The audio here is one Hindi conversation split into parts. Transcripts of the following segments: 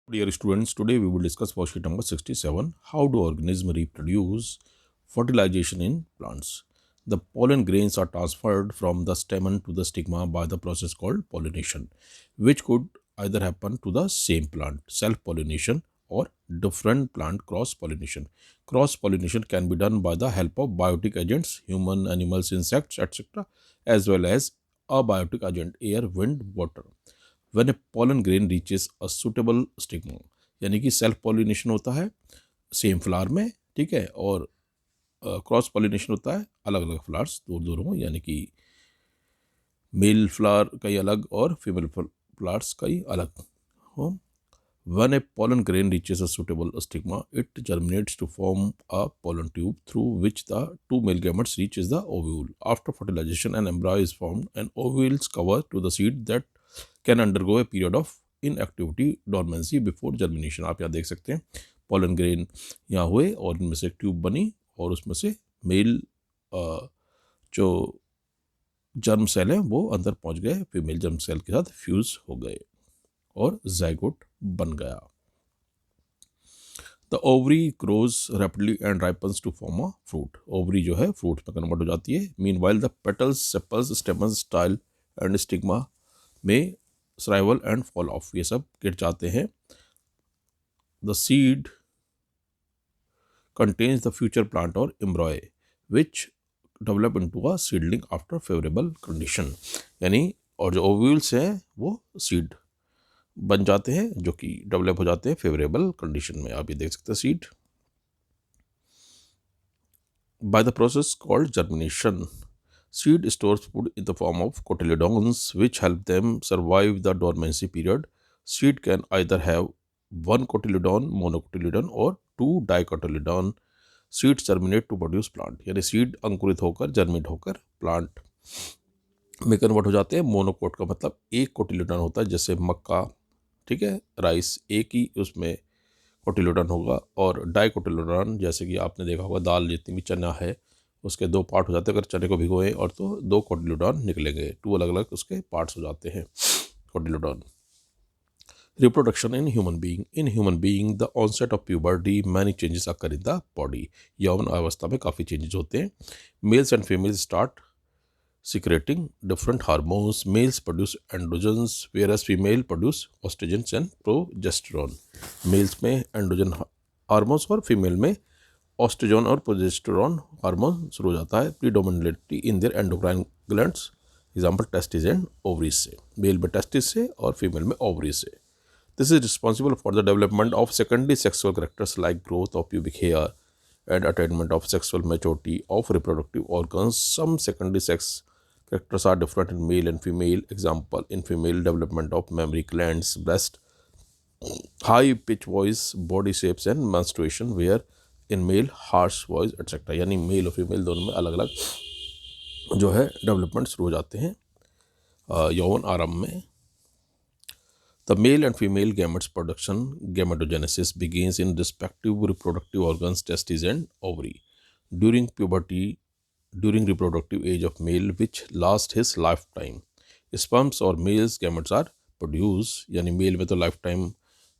Dear students, today we will discuss worksheet number 67. How do organisms reproduce? Fertilization in plants. The pollen grains are transferred from the stamen to the stigma by the process called pollination, which could either happen to the same plant, self-pollination, or different plant cross-pollination. Cross-pollination can be done by the help of biotic agents, human, animals, insects, etc., as well as abiotic agent, air, wind, water. When A pollen grain reaches a suitable stigma, यानी कि सेल्फ पॉलिनेशन होता है सेम फ्लावर में, ठीक है, और क्रॉस पॉलिनेशन होता है अलग अलग फ्लावर्स दूर दूर हों, यानी कि मेल फ्लावर कई अलग और फीमेल फ्लावर्स कई अलग हो. When a pollen grain reaches a suitable stigma, it germinates to form a pollen tube through which the two male gametes reaches the ovule. After fertilization, an embryo is formed and ovules cover to the seed that can undergo a period of inactivity dormancy before germination. आप यहाँ देख सकते हैं pollen grain यहाँ हुए और इनमें से एक ट्यूब बनी और उसमें से मेल जो जर्म सेल है वो अंदर पहुँच गए, फीमेल जर्म सेल के साथ फ्यूज हो गए और जाइगोट बन गया. The ovary grows rapidly and ripens to form a fruit. Ovary जो है फ्रूट में कन्वर्ट हो जाती है. Meanwhile the petals, sepals, stamens, style and stigma में श्राइवल एंड फॉल ऑफ, ये सब गिर जाते हैं. The seed contains the future plant और embryo which develop into a seedling after favourable condition. यानी और जो ओव्यूल्स हैं वो सीड बन जाते हैं जो कि डेवलप हो जाते हैं फेवरेबल कंडीशन में. आप ये देख सकते हैं seed. By the process called germination, seed stores food in the form of cotyledons which help them survive the dormancy period. Seed can either have one cotyledon, monocotyledon और two dicotyledon. Seeds germinate to produce plant, यानी सीड अंकुरित होकर जर्मिनेट होकर प्लांट में कन्वर्ट हो जाते हैं. मोनोकोट का मतलब एक कोटिलेडॉन होता है, जैसे मक्का, ठीक है, राइस, एक ही उसमें कोटिलेडॉन होगा. और डाइकोटिलेडॉन जैसे कि आपने देखा होगा दाल जितनी भी चना है उसके दो पार्ट हो जाते हैं. अगर चने को भिगोएं और तो दो कोटिलेडॉन निकलेंगे, टू अलग अलग उसके पार्ट्स हो जाते हैं cotyledon. Reproduction in human being. In human being the onset of puberty many changes आकर इन द बॉडी. यौवन अवस्था में काफ़ी चेंजेस होते हैं. Mails and females start secreting different hormones. Males produce androgens whereas female produce estrogens and progesterone. Males में एंड्रोजन हार्मोन्स और फीमेल में ऑस्ट्रोजन और प्रोजेस्टेरोन हार्मोन शुरू हो जाता है. Predominantly in their endocrine glands, example testis and ovaries से. मेल में टेस्टिस से और फीमेल में ओवरीज से. This is responsible for the development of secondary sexual characters like growth of pubic hair and attainment of sexual maturity of reproductive organs. Some secondary sex characters are different in male and female. Example, in female development of mammary glands, breast, high pitch voice, body shapes and menstruation, where in male harsh voice etc. यानी मेल और फीमेल दोनों में अलग अलग जो है डेवलपमेंट शुरू हो जाते हैं यौवन आरंभ में. The male and female gametes production, gametogenesis, begins in respective reproductive organs, testes and ovary. During puberty, during reproductive age of male, which lasts his lifetime, sperms और males gametes are produced. यानी मेल में तो लाइफ टाइम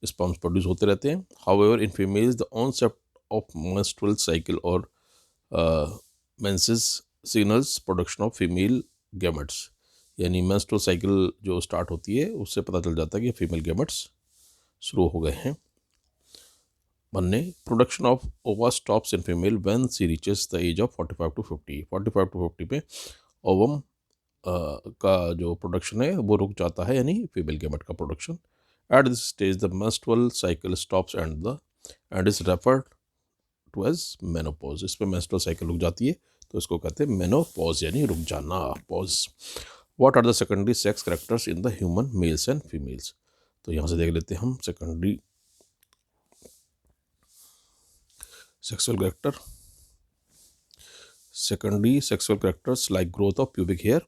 स्पर्म्स प्रोड्यूस होते रहते हैं. However, in females, the onset of menstrual cycle or menses signals production of female gametes. यानी मेंस्ट्रुअल साइकिल जो स्टार्ट होती है उससे पता चल जाता है कि फीमेल गैमेट्स शुरू हो गए हैं बनने. Production of ova stops in female when she reaches the age of 45 to 50. 45 to 50 पे ओवम का जो प्रोडक्शन है वो रुक जाता है, यानी फीमेल गैमेट का production. At this stage the menstrual cycle stops and is referred to as menopause. इस पर मेंस्ट्रुअल साइकिल रुक जाती है तो इसको कहते हैं मेनोपॉज, यानी रुक जाना, pause. What are the secondary sex characters in the human males and females? तो यहाँ से देख लेते हैं हम secondary sexual character. Secondary sexual characters like growth of pubic hair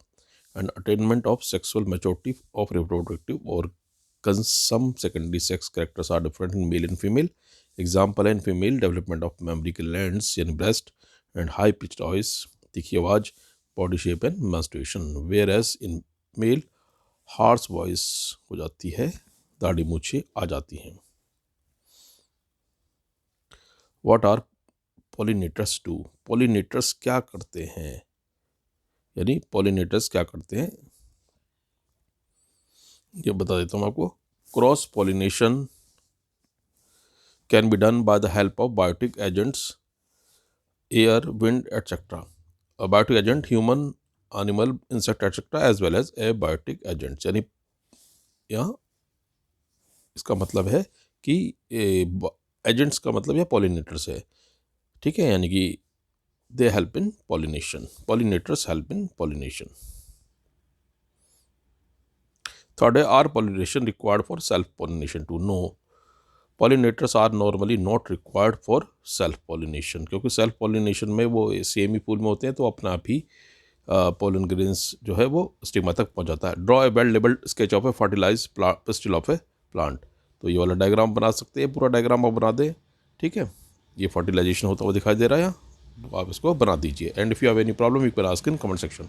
and attainment of sexual maturity of reproductive organs. Some secondary sex characters are different in male and female. Example, in female, development of mammary glands and breast and high pitched voice, तीखी आवाज, body shape and menstruation. Whereas in male harsh voice हो जाती है, दाढ़ी मूछें आ जाती हैं. What are pollinators do, pollinators क्या करते हैं, यानी पॉलिनेटर्स क्या करते हैं ये बता देता हूँ आपको। Cross pollination can be done by the help of biotic agents, air, wind etcetera. Biotic agent human, animal, insect etcetera as well as a biotic agents, यानी यहाँ इसका मतलब है कि एजेंट्स का मतलब यह पॉलिनेटर्स है, ठीक है, यानी कि they help in pollination, pollinators help in pollination. Third है, are pollination required for self pollination too, no, pollinators are normally not required for self pollination, क्योंकि सेल्फ पॉलिनेशन में वो सेम ही पूल में होते हैं तो अपना आप ही पोलन ग्रेन्स जो है वो स्टिग्मा तक पहुंच जाता है। Draw a well labelled sketch of a fertilize pistil of a plant, तो ये वाला डायग्राम बना सकते हैं, पूरा डायग्राम आप बना दें, ठीक है, ये फर्टिलाइजेशन होता हुआ दिखाई दे रहा है यहाँ, तो आप इसको बना दीजिए। And if you have any problem you can ask in comment section.